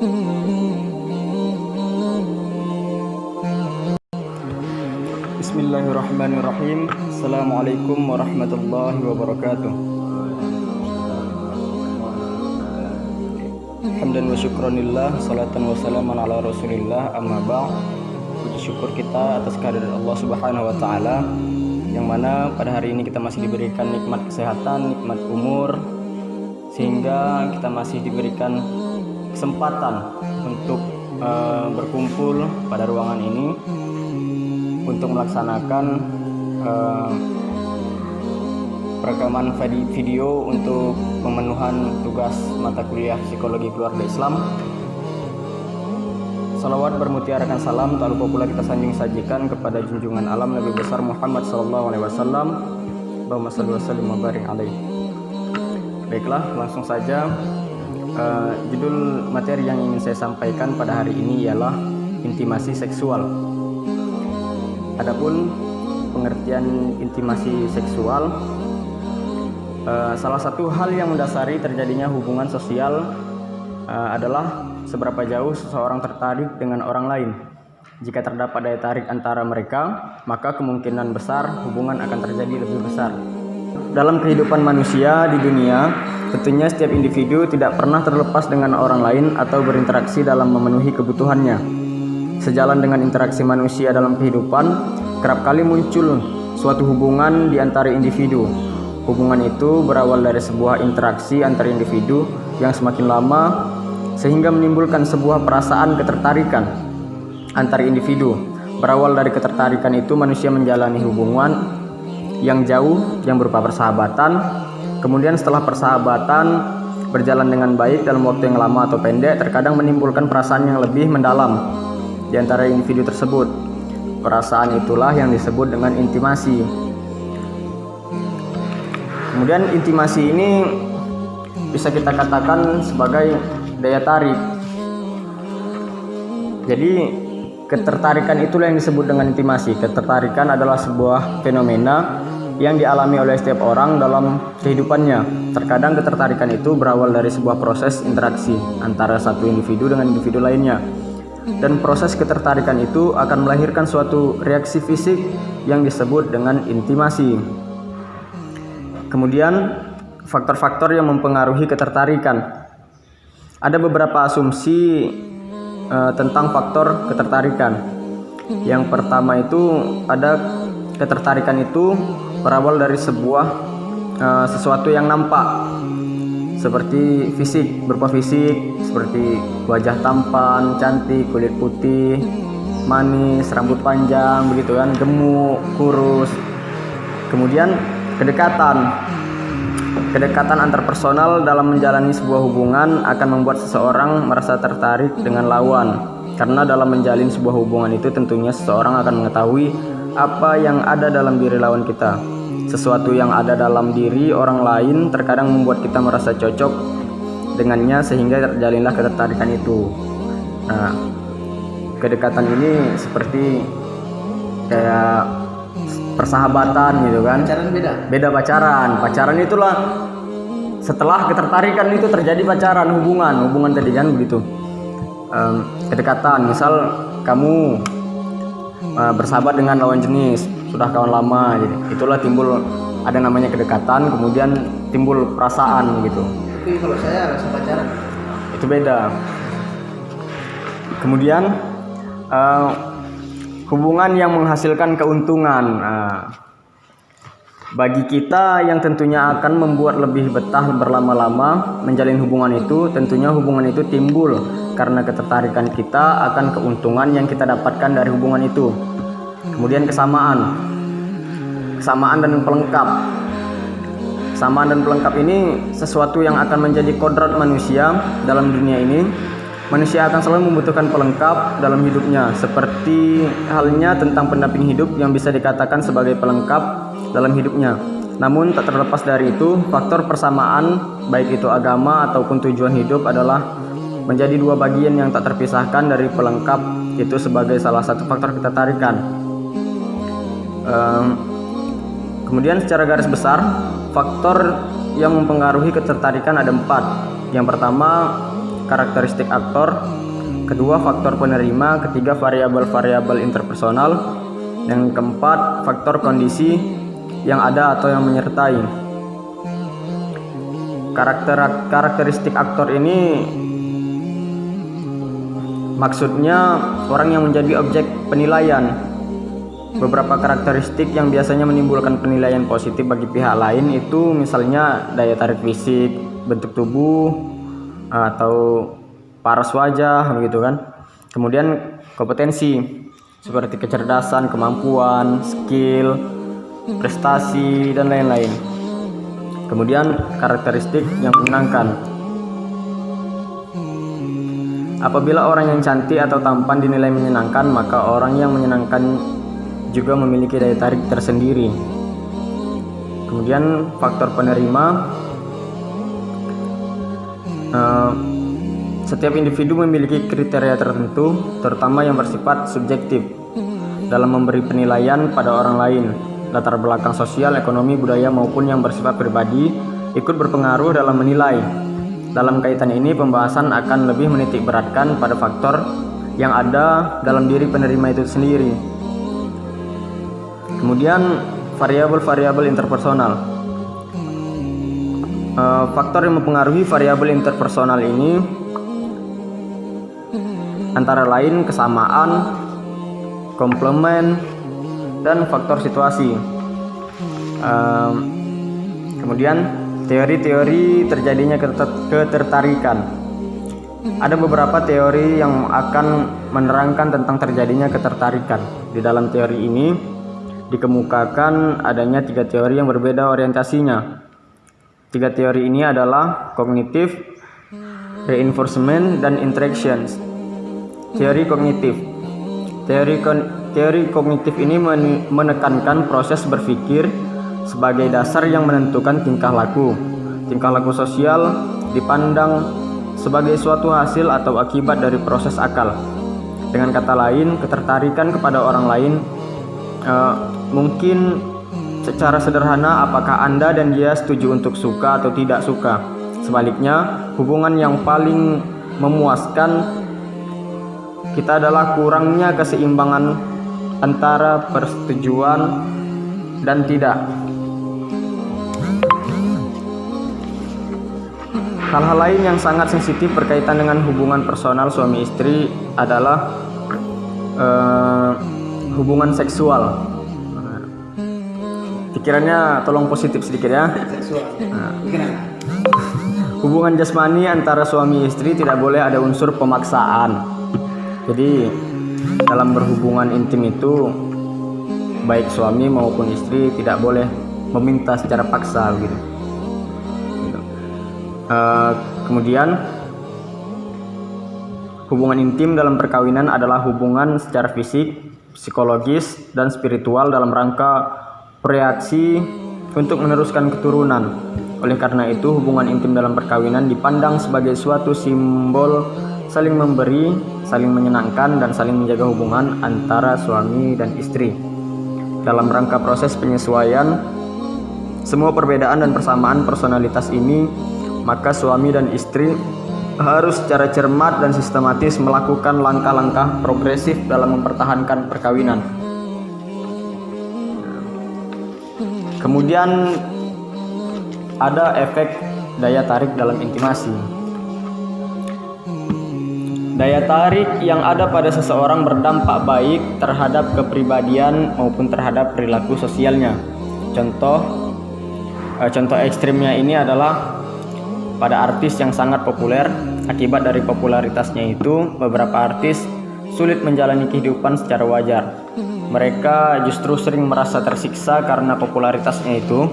Bismillahirrahmanirrahim. Assalamualaikum warahmatullahi wabarakatuh. Hamdan wa syukranillah, salatan wa salaman ala rasulillah, amma ba'd. Puji syukur kita atas kehadiran Allah subhanahu wa ta'ala, yang mana pada hari ini kita masih diberikan nikmat kesehatan, nikmat umur, sehingga kita masih diberikan kesempatan untuk berkumpul pada ruangan ini untuk melaksanakan perekaman video untuk pemenuhan tugas mata kuliah Psikologi Keluarga Islam. Salawat bermutiarakan salam tak lupa pula kita sanjung sajikan kepada junjungan alam Nabi besar Muhammad SAW. Allahumma shalli wa sallim wa barik alaihi. Baiklah, langsung saja. Judul materi yang ingin saya sampaikan pada hari ini ialah intimasi seksual. Adapun pengertian intimasi seksual, salah satu hal yang mendasari terjadinya hubungan sosial adalah seberapa jauh seseorang tertarik dengan orang lain. Jika terdapat daya tarik antara mereka, maka kemungkinan besar hubungan akan terjadi lebih besar. Dalam kehidupan manusia di dunia, tentunya setiap individu tidak pernah terlepas dengan orang lain atau berinteraksi dalam memenuhi kebutuhannya. Sejalan dengan interaksi manusia dalam kehidupan, kerap kali muncul suatu hubungan di antara individu. Hubungan itu berawal dari sebuah interaksi antar individu yang semakin lama sehingga menimbulkan sebuah perasaan ketertarikan antar individu. Berawal dari ketertarikan itu, manusia menjalani hubungan yang jauh yang berupa persahabatan. Kemudian setelah persahabatan berjalan dengan baik dalam waktu yang lama atau pendek, terkadang menimbulkan perasaan yang lebih mendalam di antara individu tersebut. Perasaan itulah yang disebut dengan intimasi. Kemudian intimasi ini bisa kita katakan sebagai daya tarik. Jadi ketertarikan itulah yang disebut dengan intimasi. Ketertarikan adalah sebuah fenomena yang dialami oleh setiap orang dalam kehidupannya. Terkadang ketertarikan itu berawal dari sebuah proses interaksi antara satu individu dengan individu lainnya. Dan proses ketertarikan itu akan melahirkan suatu reaksi fisik yang disebut dengan intimasi. Kemudian faktor-faktor yang mempengaruhi ketertarikan. Ada beberapa asumsi tentang faktor ketertarikan. Yang pertama itu ada ketertarikan itu berawal dari sebuah sesuatu yang nampak, seperti fisik, berupa fisik, seperti wajah tampan, cantik, kulit putih, manis, rambut panjang, begitu kan, gemuk, kurus. Kemudian kedekatan antar personal dalam menjalani sebuah hubungan akan membuat seseorang merasa tertarik dengan lawan, karena dalam menjalin sebuah hubungan itu tentunya seseorang akan mengetahui apa yang ada dalam diri lawan kita. Sesuatu yang ada dalam diri orang lain terkadang membuat kita merasa cocok dengannya sehingga terjalinlah ketertarikan itu. Nah, kedekatan ini seperti kayak persahabatan gitu kan. Pacaran beda pacaran itulah setelah ketertarikan itu terjadi pacaran, hubungan tadi kan begitu. Kedekatan, misal kamu bersahabat dengan lawan jenis, sudah kawan lama, jadi itulah timbul ada namanya kedekatan, kemudian timbul perasaan gitu. Tapi kalau saya rasa pacaran itu beda. Kemudian hubungan yang menghasilkan keuntungan. Bagi kita yang tentunya akan membuat lebih betah berlama-lama menjalin hubungan itu, tentunya hubungan itu timbul karena ketertarikan kita akan keuntungan yang kita dapatkan dari hubungan itu. Kemudian kesamaan dan pelengkap. Kesamaan dan pelengkap ini sesuatu yang akan menjadi kodrat manusia dalam dunia ini. Manusia akan selalu membutuhkan pelengkap dalam hidupnya, seperti halnya tentang pendamping hidup yang bisa dikatakan sebagai pelengkap dalam hidupnya. Namun tak terlepas dari itu, faktor persamaan baik itu agama ataupun tujuan hidup adalah menjadi dua bagian yang tak terpisahkan dari pelengkap itu sebagai salah satu faktor ketertarikan. Kemudian secara garis besar, faktor yang mempengaruhi ketertarikan ada 4. Yang pertama, karakteristik aktor, kedua faktor penerima, ketiga variabel-variabel interpersonal, yang keempat faktor kondisi yang ada atau yang menyertai. Karakteristik aktor ini maksudnya orang yang menjadi objek penilaian. Beberapa karakteristik yang biasanya menimbulkan penilaian positif bagi pihak lain itu misalnya daya tarik fisik, bentuk tubuh, atau paras wajah begitu kan. Kemudian kompetensi seperti kecerdasan, kemampuan, skill, prestasi dan lain-lain. Kemudian karakteristik yang menyenangkan. Apabila orang yang cantik atau tampan dinilai menyenangkan, maka orang yang menyenangkan juga memiliki daya tarik tersendiri. Kemudian faktor penerima, setiap individu memiliki kriteria tertentu, terutama yang bersifat subjektif dalam memberi penilaian pada orang lain. Latar belakang sosial, ekonomi, budaya maupun yang bersifat pribadi ikut berpengaruh dalam menilai. Dalam kaitan ini, pembahasan akan lebih menitik beratkan pada faktor yang ada dalam diri penerima itu sendiri. Kemudian variabel-variabel interpersonal. Faktor yang mempengaruhi variabel interpersonal ini antara lain kesamaan, komplement, dan faktor situasi. Kemudian teori-teori terjadinya ketertarikan. Ada beberapa teori yang akan menerangkan tentang terjadinya ketertarikan. Di dalam teori ini dikemukakan adanya 3 teori yang berbeda orientasinya. 3 teori ini adalah kognitif, reinforcement, dan interactions. Teori kognitif. Teori kognitif ini menekankan proses berpikir sebagai dasar yang menentukan tingkah laku. Tingkah laku sosial dipandang sebagai suatu hasil atau akibat dari proses akal. Dengan kata lain, ketertarikan kepada orang lain mungkin secara sederhana apakah Anda dan dia setuju untuk suka atau tidak suka. Sebaliknya, hubungan yang paling memuaskan kita adalah kurangnya keseimbangan antara persetujuan dan tidak. Hal-hal lain yang sangat sensitif berkaitan dengan hubungan personal suami istri adalah hubungan seksual. Pikirannya tolong positif sedikit ya. Hubungan jasmani antara suami istri tidak boleh ada unsur pemaksaan. Jadi dalam berhubungan intim itu baik suami maupun istri tidak boleh meminta secara paksa gitu. Kemudian hubungan intim dalam perkawinan adalah hubungan secara fisik, psikologis, dan spiritual dalam rangka bereaksi untuk meneruskan keturunan. Oleh karena itu, hubungan intim dalam perkawinan dipandang sebagai suatu simbol saling memberi, saling menyenangkan, dan saling menjaga hubungan antara suami dan istri. Dalam rangka proses penyesuaian semua perbedaan dan persamaan personalitas ini, maka suami dan istri harus secara cermat dan sistematis melakukan langkah-langkah progresif dalam mempertahankan perkawinan. Kemudian ada efek daya tarik dalam intimasi. Daya tarik yang ada pada seseorang berdampak baik terhadap kepribadian maupun terhadap perilaku sosialnya. Contoh ekstrimnya ini adalah pada artis yang sangat populer. Akibat dari popularitasnya itu, beberapa artis sulit menjalani kehidupan secara wajar. Mereka justru sering merasa tersiksa karena popularitasnya itu.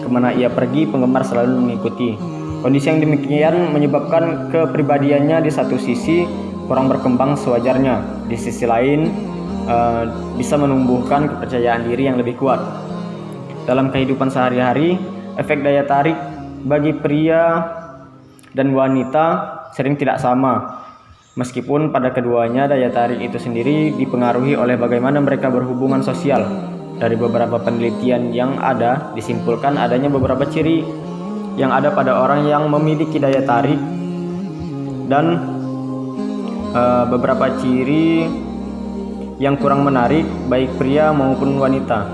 Kemana ia pergi, penggemar selalu mengikuti. Kondisi yang demikian menyebabkan kepribadiannya di satu sisi kurang berkembang sewajarnya, di sisi lain bisa menumbuhkan kepercayaan diri yang lebih kuat. Dalam kehidupan sehari-hari, efek daya tarik bagi pria dan wanita sering tidak sama. Meskipun pada keduanya daya tarik itu sendiri dipengaruhi oleh bagaimana mereka berhubungan sosial. Dari beberapa penelitian yang ada, disimpulkan adanya beberapa ciri yang ada pada orang yang memiliki daya tarik dan beberapa ciri yang kurang menarik baik pria maupun wanita.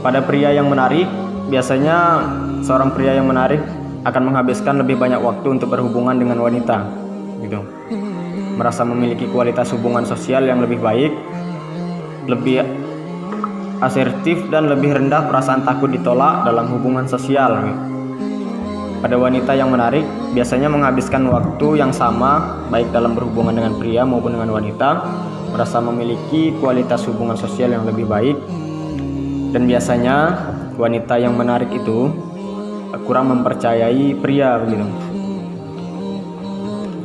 Pada pria yang menarik, biasanya seorang pria yang menarik akan menghabiskan lebih banyak waktu untuk berhubungan dengan wanita, gitu. Merasa memiliki kualitas hubungan sosial yang lebih baik, lebih asertif dan lebih rendah perasaan takut ditolak dalam hubungan sosial, gitu. Pada wanita yang menarik, biasanya menghabiskan waktu yang sama baik dalam berhubungan dengan pria maupun dengan wanita, merasa memiliki kualitas hubungan sosial yang lebih baik, dan biasanya wanita yang menarik itu kurang mempercayai pria, begitu.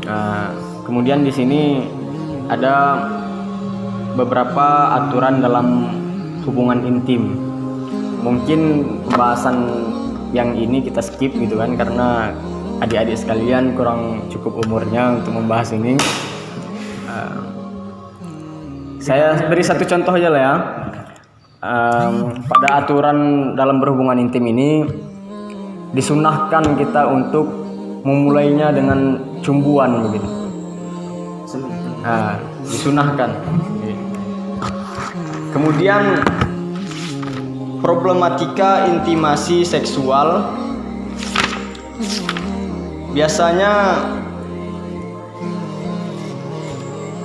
Nah, kemudian di sini ada beberapa aturan dalam hubungan intim. Mungkin pembahasan yang ini kita skip gitu kan, karena adik-adik sekalian kurang cukup umurnya untuk membahas ini. Saya beri satu contoh aja lah ya. Pada aturan dalam berhubungan intim ini disunahkan kita untuk memulainya dengan cumbuan, begitu. Disunahkan. Kemudian problematika intimasi seksual, biasanya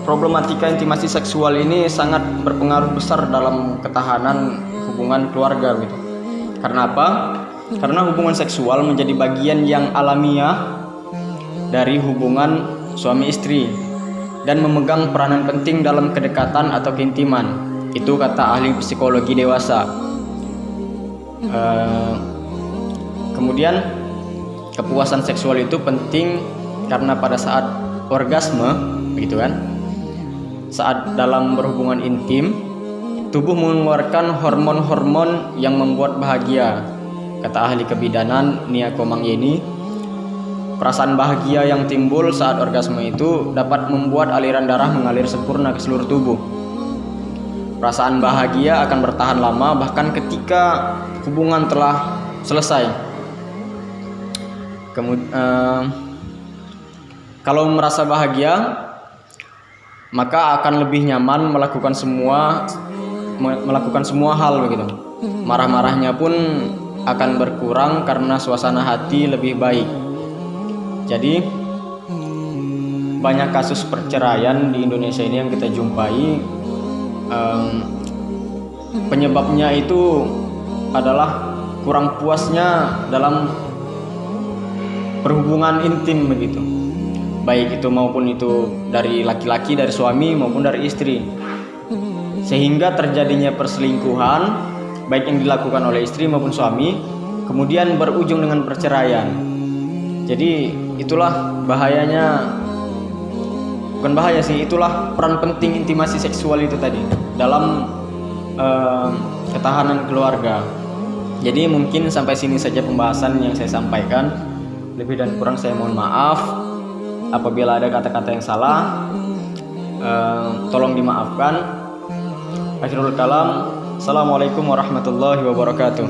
problematika intimasi seksual ini sangat berpengaruh besar dalam ketahanan hubungan keluarga, gitu. Karena apa? Karena hubungan seksual menjadi bagian yang alamiah dari hubungan suami istri dan memegang peranan penting dalam kedekatan atau keintiman. Itu kata ahli psikologi dewasa. Kemudian kepuasan seksual itu penting karena pada saat orgasme, begitu kan? Saat dalam berhubungan intim, tubuh mengeluarkan hormon-hormon yang membuat bahagia. Kata ahli kebidanan Nia Komang Yeni, perasaan bahagia yang timbul saat orgasme itu dapat membuat aliran darah mengalir sempurna ke seluruh tubuh. Perasaan bahagia akan bertahan lama bahkan ketika hubungan telah selesai. Kalau merasa bahagia, maka akan lebih nyaman melakukan semua hal, begitu. Marah-marahnya pun akan berkurang karena suasana hati lebih baik. Jadi banyak kasus perceraian di Indonesia ini yang kita jumpai, penyebabnya itu adalah kurang puasnya dalam berhubungan intim, begitu. Baik itu maupun itu dari laki-laki, dari suami maupun dari istri, sehingga terjadinya perselingkuhan baik yang dilakukan oleh istri maupun suami, kemudian berujung dengan perceraian. Jadi itulah bahayanya, bukan bahaya sih, itulah peran penting intimasi seksual itu tadi dalam ketahanan keluarga. Jadi mungkin sampai sini saja pembahasan yang saya sampaikan. Lebih dan kurang saya mohon maaf. Apabila ada kata-kata yang salah, tolong dimaafkan. Akhirul kalam. Assalamualaikum warahmatullahi wabarakatuh.